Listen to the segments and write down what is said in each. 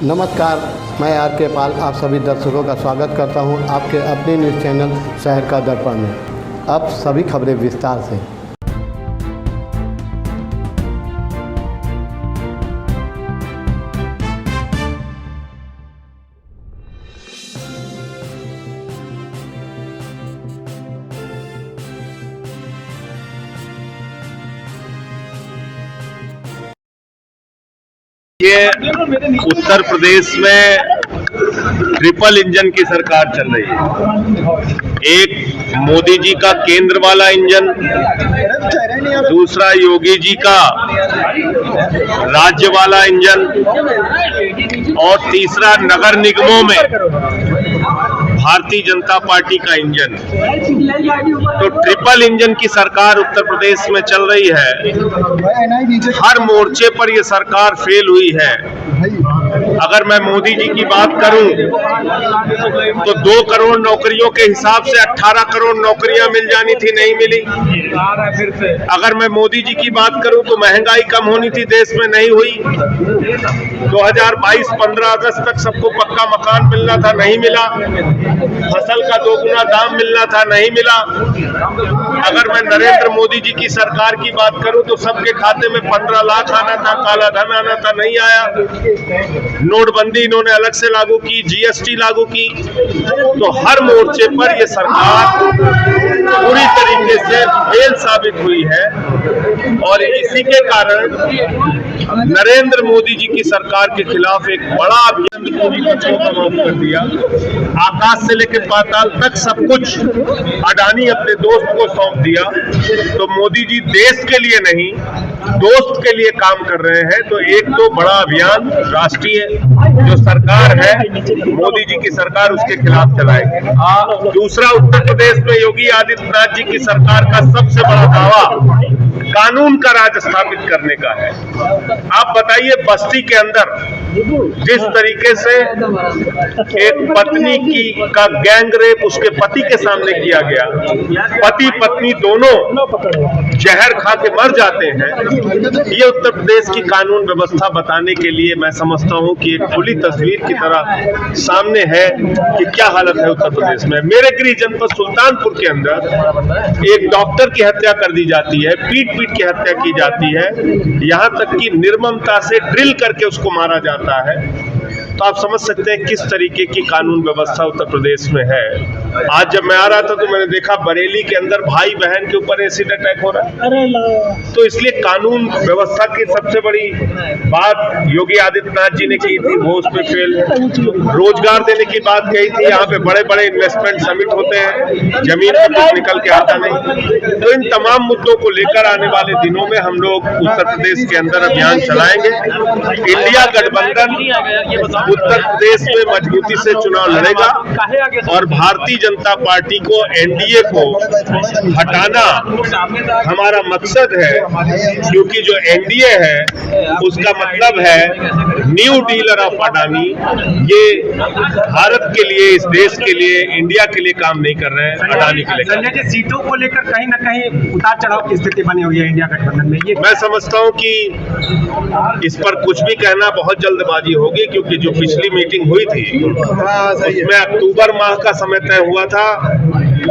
नमस्कार, मैं आर के पाल आप सभी दर्शकों का स्वागत करता हूं आपके अपने न्यूज़ चैनल शहर का दर्पण में। अब सभी खबरें विस्तार से। ये उत्तर प्रदेश में ट्रिपल इंजन की सरकार चल रही है। एक मोदी जी का केंद्र वाला इंजन, दूसरा योगी जी का राज्य वाला इंजन और तीसरा नगर निगमों में भारतीय जनता पार्टी का इंजन। तो ट्रिपल इंजन की सरकार उत्तर प्रदेश में चल रही है। हर मोर्चे पर यह सरकार फेल हुई है। अगर मैं मोदी जी की बात करूं तो 2 करोड़ नौकरियों के हिसाब से 18 करोड़ नौकरियां मिल जानी थी, नहीं मिली। अगर मैं मोदी जी की बात करूं तो महंगाई कम होनी थी, देश में नहीं हुई। 2022 15 अगस्त तक सबको पक्का मकान मिलना था, नहीं मिला। फसल का 2 गुना दाम मिलना था, नहीं मिला। अगर मैं नरेंद्र मोदी जी की सरकार की बात करूं तो सबके खाते में 15 लाख आना था, काला धन आना था, नहीं आया। नोटबंदी इन्होंने अलग से लागू की, जीएसटी लागू की। तो हर मोर्चे पर यह सरकार पूरी तरीके से फेल साबित हुई है और इसी के कारण नरेंद्र मोदी जी की सरकार के खिलाफ एक बड़ा अभियान कर दिया। आकाश से लेकर पाताल तक सब कुछ अडानी अपने दोस्त को सौंप दिया। तो मोदी जी देश के लिए नहीं, दोस्त के लिए काम कर रहे हैं। तो एक तो बड़ा अभियान राष्ट्रीय जो सरकार है मोदी जी की सरकार, उसके खिलाफ चलाएगी। दूसरा, उत्तर प्रदेश में योगी आदित्यनाथ जी की सरकार का सबसे बड़ा दावा कानून का राज स्थापित करने का है। आप बताइए, बस्ती के अंदर जिस तरीके से एक पत्नी का गैंग रेप उसके पति के सामने किया गया, पति पत्नी दोनों जहर खा के मर जाते हैं। ये उत्तर प्रदेश की कानून व्यवस्था बताने के लिए मैं समझता हूं कि एक खुली तस्वीर की तरह सामने है कि क्या हालत है उत्तर प्रदेश में। मेरे गृह जनपद सुल्तानपुर के अंदर एक डॉक्टर की हत्या कर दी जाती है, पीट की हत्या की जाती है, यहां तक कि निर्ममता से ड्रिल करके उसको मारा जाता है। तो आप समझ सकते हैं किस तरीके की कानून व्यवस्था उत्तर प्रदेश में है। आज जब मैं आ रहा था तो मैंने देखा बरेली के अंदर भाई बहन के ऊपर एसिड अटैक हो रहा है। तो इसलिए कानून व्यवस्था की सबसे बड़ी बात योगी आदित्यनाथ जी ने की थी, वो उस पर फेल है। रोजगार देने की बात कही थी, यहाँ पे बड़े बड़े इन्वेस्टमेंट समिट होते हैं, जमीन पर कुछ निकल के आता नहीं। तो इन तमाम मुद्दों को लेकर आने वाले दिनों में हम लोग उत्तर प्रदेश के अंदर अभियान चलाएंगे। इंडिया गठबंधन उत्तर प्रदेश में मजबूती से चुनाव लड़ेगा और भारतीय जनता पार्टी को, एनडीए को हटाना हमारा मकसद है। क्योंकि जो एनडीए है उसका मतलब है न्यू डीलर ऑफ अडानी। ये भारत के लिए, इस देश के लिए, इंडिया के लिए काम नहीं कर रहे हैं, अडानी के लिए। संजय जी, सीटों को लेकर कहीं ना कहीं उतार चढ़ाव की स्थिति बनी हुई है इंडिया गठबंधन में। ये मैं समझता हूं कि इस पर कुछ भी कहना बहुत जल्दबाजी होगी, क्योंकि जो पिछली मीटिंग हुई थी उसमें अक्टूबर माह का समय तय हुआ था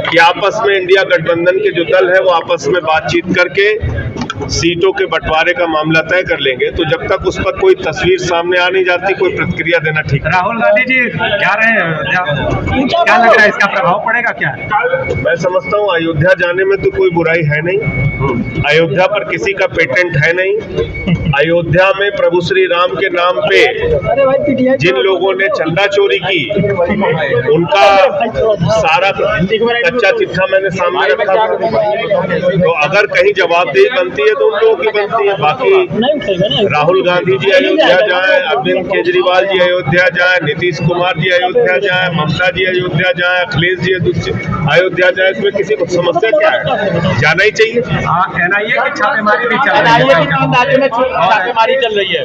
कि आपस में इंडिया गठबंधन के जो दल है वो आपस में बातचीत करके सीटों के बंटवारे का मामला तय कर लेंगे। तो जब तक उस पर कोई तस्वीर सामने आ नहीं जाती, कोई प्रतिक्रिया देना ठीक है। राहुल गांधी जी क्या रहे हैं, क्या लग रहा है, इसका प्रभाव पड़ेगा क्या? मैं समझता हूँ अयोध्या जाने में तो कोई बुराई है नहीं। अयोध्या पर किसी का पेटेंट है नहीं। अयोध्या में प्रभु श्री राम के नाम पे जिन लोगों ने चंदा चोरी की, उनका सारा कच्चा चिट्ठा मैंने सामने रखा। तो अगर कहीं जवाबदेही बनती है तो उन लोगों की बनती है। बाकी राहुल गांधी जी अयोध्या जाएं, अरविंद केजरीवाल जी अयोध्या जाएं, नीतीश कुमार जी अयोध्या जाएं, ममता जी अयोध्या जाएं, अखिलेश जी अयोध्या जाएं, इसमें किसी को समस्या क्या है? जाना ही चाहिए। एनआईए की छापेमारी भी चल रही है, 3 राज्यों में छापेमारी चल रही है।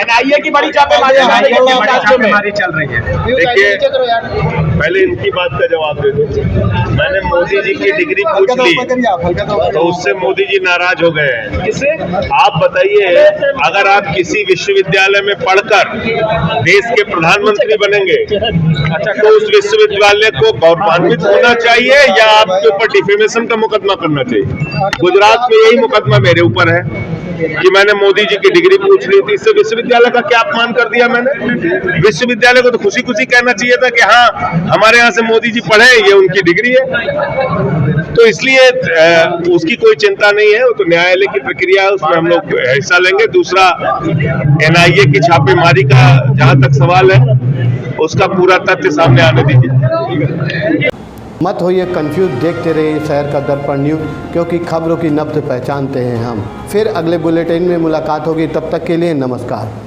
एनआईए की बड़ी छापेमारी चल रही है। देखिए, पहले इनकी बात का जवाब दे दो। मैंने मोदी जी की डिग्री पूछ ली तो उससे मोदी जी नाराज हो गए हैं। किससे? आप बताइए, अगर आप किसी विश्वविद्यालय में पढ़कर देश के प्रधानमंत्री बनेंगे तो उस विश्वविद्यालय को गौरवान्वित होना चाहिए या आपके ऊपर डिफेमेशन का मुकदमा करना चाहिए? गुजरात में यही मुकदमा मेरे ऊपर है कि मैंने मोदी जी की डिग्री पूछ ली थी, इससे विश्वविद्यालय का क्या अपमान कर दिया मैंने? विश्वविद्यालय को तो खुशी खुशी कहना चाहिए था कि हाँ, हमारे यहाँ से मोदी जी पढ़े, ये उनकी डिग्री है। तो इसलिए उसकी कोई चिंता नहीं है, वो तो न्यायालय की प्रक्रिया है, उसमें हम लोग हिस्सा लेंगे। दूसरा, NIA की छापेमारी का जहां तक सवाल है, उसका पूरा तथ्य सामने आने दीजिए। मत होइए कंफ्यूज, देखते रहिए शहर का दर्पण न्यूज़, क्योंकि खबरों की नब्ज पहचानते हैं हम। फिर अगले बुलेटिन में मुलाकात होगी, तब तक के लिए नमस्कार।